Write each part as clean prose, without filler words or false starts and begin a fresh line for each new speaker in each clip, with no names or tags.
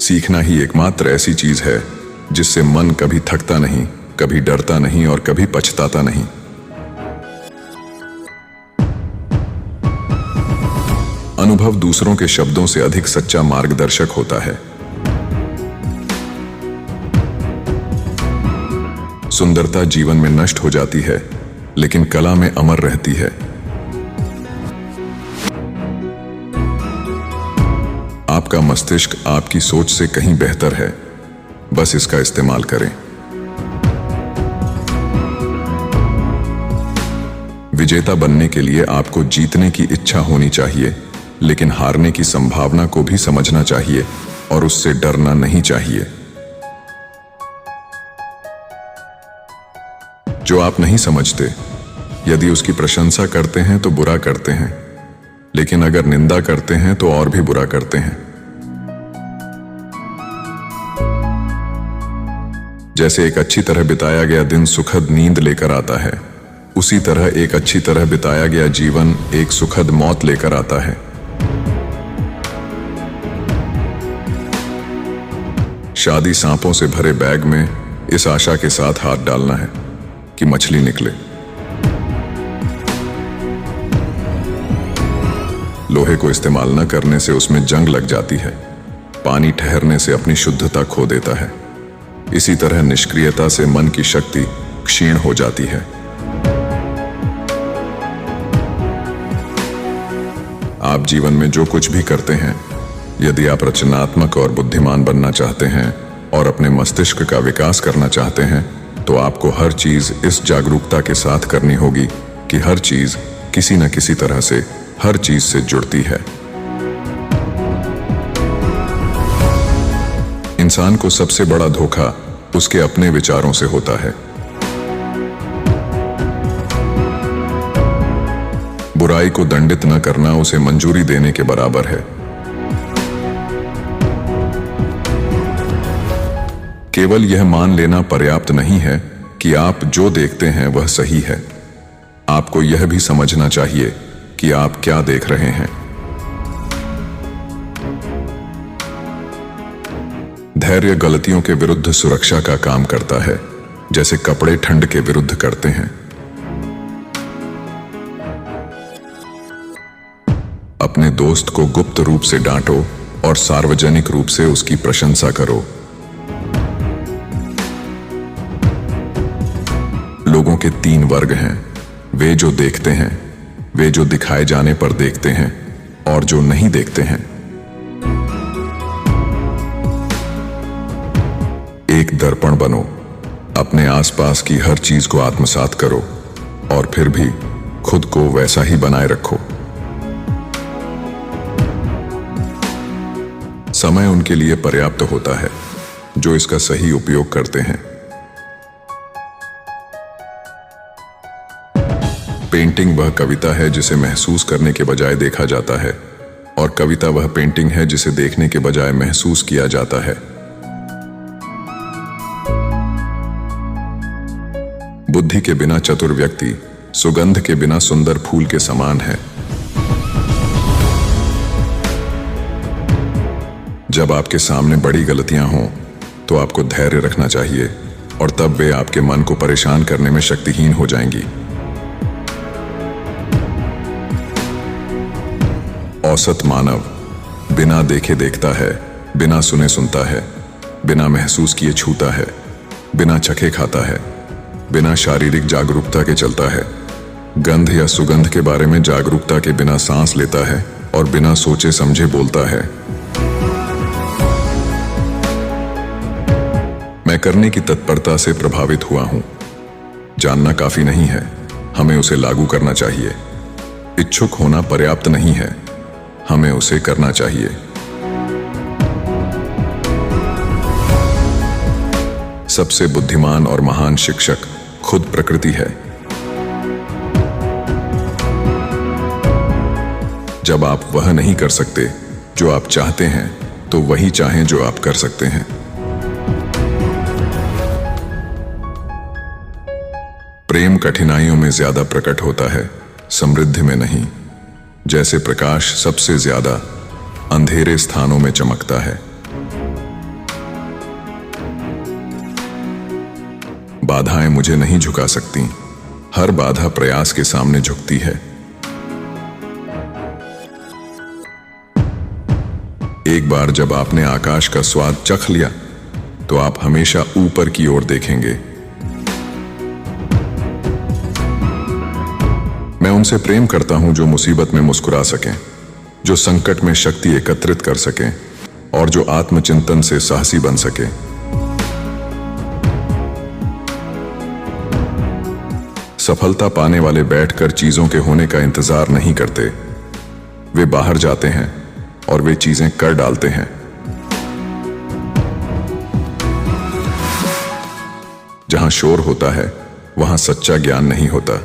सीखना ही एकमात्र ऐसी चीज है जिससे मन कभी थकता नहीं, कभी डरता नहीं और कभी पछताता नहीं। अनुभव दूसरों के शब्दों से अधिक सच्चा मार्गदर्शक होता है। सुंदरता जीवन में नष्ट हो जाती है, लेकिन कला में अमर रहती है। आपका मस्तिष्क आपकी सोच से कहीं बेहतर है, बस इसका इस्तेमाल करें। विजेता बनने के लिए आपको जीतने की इच्छा होनी चाहिए, लेकिन हारने की संभावना को भी समझना चाहिए और उससे डरना नहीं चाहिए। जो आप नहीं समझते, यदि उसकी प्रशंसा करते हैं तो बुरा करते हैं, लेकिन अगर निंदा करते हैं तो और भी बुरा करते हैं। जैसे एक अच्छी तरह बिताया गया दिन सुखद नींद लेकर आता है, उसी तरह एक अच्छी तरह बिताया गया जीवन एक सुखद मौत लेकर आता है। शादी सांपों से भरे बैग में इस आशा के साथ हाथ डालना है कि मछली निकले। लोहे को इस्तेमाल न करने से उसमें जंग लग जाती है। पानी ठहरने से अपनी शुद्धता खो देता है। इसी तरह निष्क्रियता से मन की शक्ति क्षीण हो जाती है। आप जीवन में जो कुछ भी करते हैं, यदि आप रचनात्मक और बुद्धिमान बनना चाहते हैं और अपने मस्तिष्क का विकास करना चाहते हैं, तो आपको हर चीज इस जागरूकता के साथ करनी होगी कि हर चीज किसी न किसी तरह से हर चीज से जुड़ती है। इंसान को सबसे बड़ा धोखा उसके अपने विचारों से होता है। बुराई को दंडित न करना उसे मंजूरी देने के बराबर है। केवल यह मान लेना पर्याप्त नहीं है कि आप जो देखते हैं वह सही है। आपको यह भी समझना चाहिए कि आप क्या देख रहे हैं। धैर्य गलतियों के विरुद्ध सुरक्षा का काम करता है, जैसे कपड़े ठंड के विरुद्ध करते हैं। अपने दोस्त को गुप्त रूप से डांटो और सार्वजनिक रूप से उसकी प्रशंसा करो। लोगों के 3 वर्ग हैं, वे जो देखते हैं, वे जो दिखाए जाने पर देखते हैं और जो नहीं देखते हैं। एक दर्पण बनो, अपने आसपास की हर चीज को आत्मसात करो और फिर भी खुद को वैसा ही बनाए रखो। समय उनके लिए पर्याप्त होता है जो इसका सही उपयोग करते हैं। पेंटिंग वह कविता है जिसे महसूस करने के बजाय देखा जाता है, और कविता वह पेंटिंग है जिसे देखने के बजाय महसूस किया जाता है। बुद्धि के बिना चतुर व्यक्ति सुगंध के बिना सुंदर फूल के समान है। जब आपके सामने बड़ी गलतियां हों, तो आपको धैर्य रखना चाहिए, और तब वे आपके मन को परेशान करने में शक्तिहीन हो जाएंगी। औसत मानव बिना देखे देखता है, बिना सुने सुनता है, बिना महसूस किए छूता है, बिना चखे खाता है, बिना शारीरिक जागरूकता के चलता है, गंध या सुगंध के बारे में जागरूकता के बिना सांस लेता है और बिना सोचे समझे बोलता है। मैं करने की तत्परता से प्रभावित हुआ हूं। जानना काफी नहीं है, हमें उसे लागू करना चाहिए। इच्छुक होना पर्याप्त नहीं है, हमें उसे करना चाहिए। सबसे बुद्धिमान और महान शिक्षक खुद प्रकृति है। जब आप वह नहीं कर सकते जो आप चाहते हैं, तो वही चाहें जो आप कर सकते हैं। प्रेम कठिनाइयों में ज्यादा प्रकट होता है, समृद्धि में नहीं। जैसे प्रकाश सबसे ज्यादा अंधेरे स्थानों में चमकता है। बाधाएं मुझे नहीं झुका सकती। हर बाधा प्रयास के सामने झुकती है। एक बार जब आपने आकाश का स्वाद चख लिया तो आप हमेशा ऊपर की ओर देखेंगे। मैं उनसे प्रेम करता हूं जो मुसीबत में मुस्कुरा सकें, जो संकट में शक्ति एकत्रित कर सकें और जो आत्मचिंतन से साहसी बन सके। सफलता पाने वाले बैठकर चीजों के होने का इंतजार नहीं करते। वे बाहर जाते हैं और वे चीजें कर डालते हैं। जहां शोर होता है वहां सच्चा ज्ञान नहीं होता।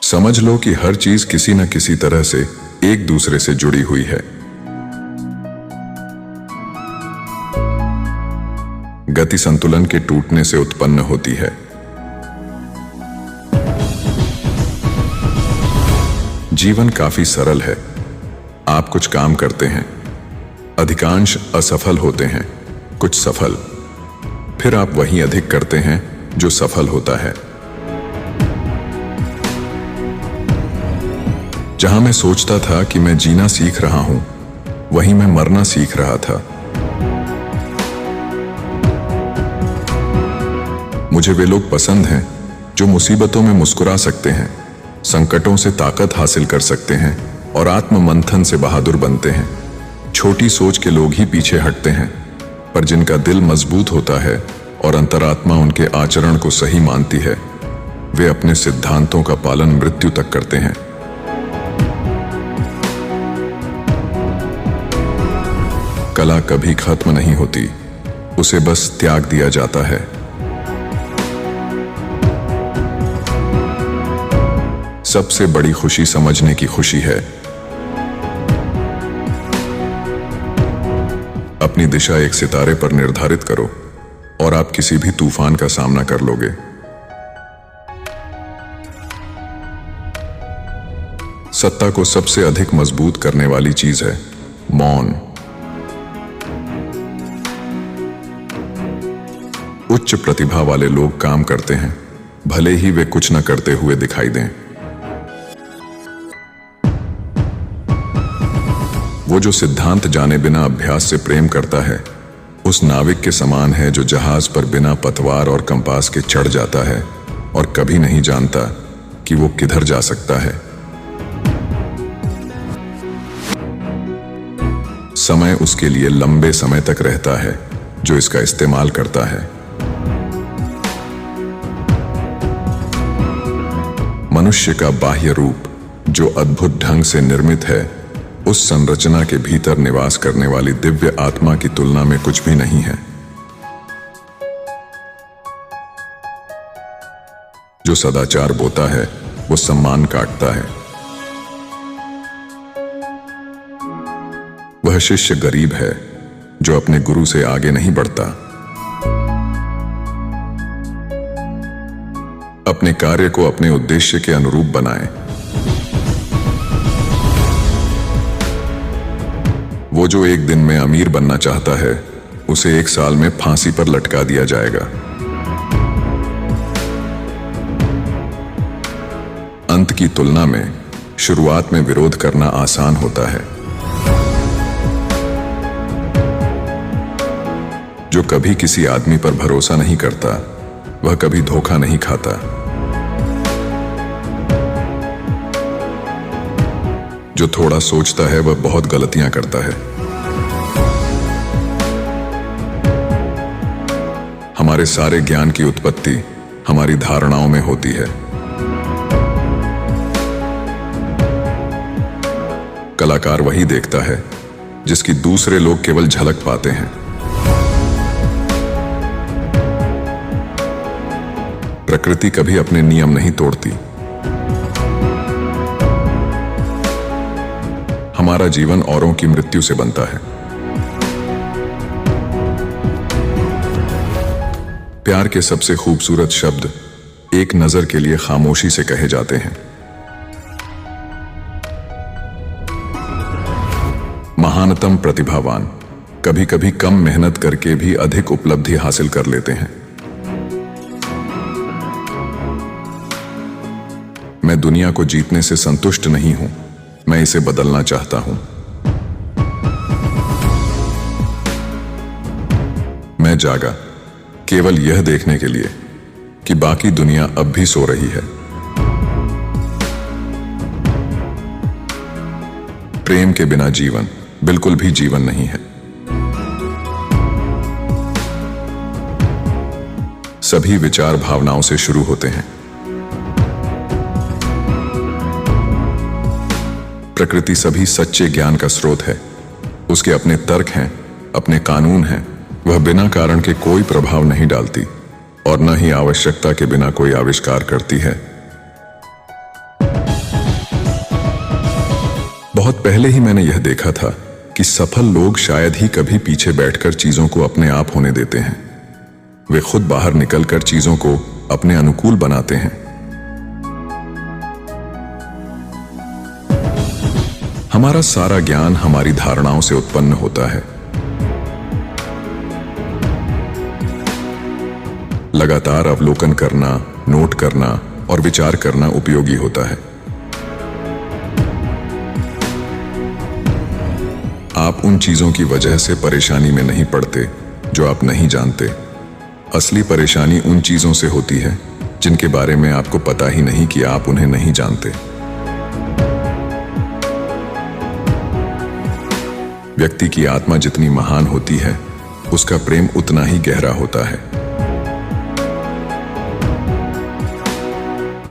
समझ लो कि हर चीज किसी न किसी तरह से एक दूसरे से जुड़ी हुई है। गति संतुलन के टूटने से उत्पन्न होती है। जीवन काफी सरल है। आप कुछ काम करते हैं, अधिकांश असफल होते हैं, कुछ सफल, फिर आप वही अधिक करते हैं जो सफल होता है। जहां मैं सोचता था कि मैं जीना सीख रहा हूं, वहीं मैं मरना सीख रहा था। मुझे वे लोग पसंद हैं जो मुसीबतों में मुस्कुरा सकते हैं, संकटों से ताकत हासिल कर सकते हैं और आत्म मंथन से बहादुर बनते हैं। छोटी सोच के लोग ही पीछे हटते हैं, पर जिनका दिल मजबूत होता है और अंतरात्मा उनके आचरण को सही मानती है, वे अपने सिद्धांतों का पालन मृत्यु तक करते हैं। कला कभी खत्म नहीं होती, उसे बस त्याग दिया जाता है। सबसे बड़ी खुशी समझने की खुशी है। अपनी दिशा एक सितारे पर निर्धारित करो और आप किसी भी तूफान का सामना कर लोगे। सत्ता को सबसे अधिक मजबूत करने वाली चीज है मौन। उच्च प्रतिभा वाले लोग काम करते हैं, भले ही वे कुछ न करते हुए दिखाई दें। वो जो सिद्धांत जाने बिना अभ्यास से प्रेम करता है, उस नाविक के समान है जो जहाज पर बिना पतवार और कंपास के चढ़ जाता है और कभी नहीं जानता कि वो किधर जा सकता है। समय उसके लिए लंबे समय तक रहता है जो इसका इस्तेमाल करता है। मनुष्य का बाह्य रूप जो अद्भुत ढंग से निर्मित है, उस संरचना के भीतर निवास करने वाली दिव्य आत्मा की तुलना में कुछ भी नहीं है। जो सदाचार बोता है वो सम्मान काटता है। वह शिष्य गरीब है जो अपने गुरु से आगे नहीं बढ़ता। अपने कार्य को अपने उद्देश्य के अनुरूप बनाएं। वो जो एक दिन में अमीर बनना चाहता है, उसे एक साल में फांसी पर लटका दिया जाएगा। अंत की तुलना में शुरुआत में विरोध करना आसान होता है। जो कभी किसी आदमी पर भरोसा नहीं करता, वह कभी धोखा नहीं खाता। जो थोड़ा सोचता है वह बहुत गलतियां करता है। हमारे सारे ज्ञान की उत्पत्ति हमारी धारणाओं में होती है। कलाकार वही देखता है जिसकी दूसरे लोग केवल झलक पाते हैं। प्रकृति कभी अपने नियम नहीं तोड़ती। हमारा जीवन औरों की मृत्यु से बनता है। प्यार के सबसे खूबसूरत शब्द एक नजर के लिए खामोशी से कहे जाते हैं। महानतम प्रतिभावान कभी कभी कम मेहनत करके भी अधिक उपलब्धि हासिल कर लेते हैं। मैं दुनिया को जीतने से संतुष्ट नहीं हूं, मैं इसे बदलना चाहता हूं। मैं जागा केवल यह देखने के लिए कि बाकी दुनिया अब भी सो रही है। प्रेम के बिना जीवन बिल्कुल भी जीवन नहीं है। सभी विचार भावनाओं से शुरू होते हैं। प्रकृति सभी सच्चे ज्ञान का स्रोत है। उसके अपने तर्क हैं, अपने कानून हैं। वह बिना कारण के कोई प्रभाव नहीं डालती और न ही आवश्यकता के बिना कोई आविष्कार करती है। बहुत पहले ही मैंने यह देखा था कि सफल लोग शायद ही कभी पीछे बैठकर चीजों को अपने आप होने देते हैं। वे खुद बाहर निकलकर चीजों को अपने अनुकूल बनाते हैं। हमारा सारा ज्ञान हमारी धारणाओं से उत्पन्न होता है। लगातार अवलोकन करना, नोट करना और विचार करना उपयोगी होता है। आप उन चीजों की वजह से परेशानी में नहीं पड़ते जो आप नहीं जानते। असली परेशानी उन चीजों से होती है जिनके बारे में आपको पता ही नहीं कि आप उन्हें नहीं जानते। व्यक्ति की आत्मा जितनी महान होती है, उसका प्रेम उतना ही गहरा होता है।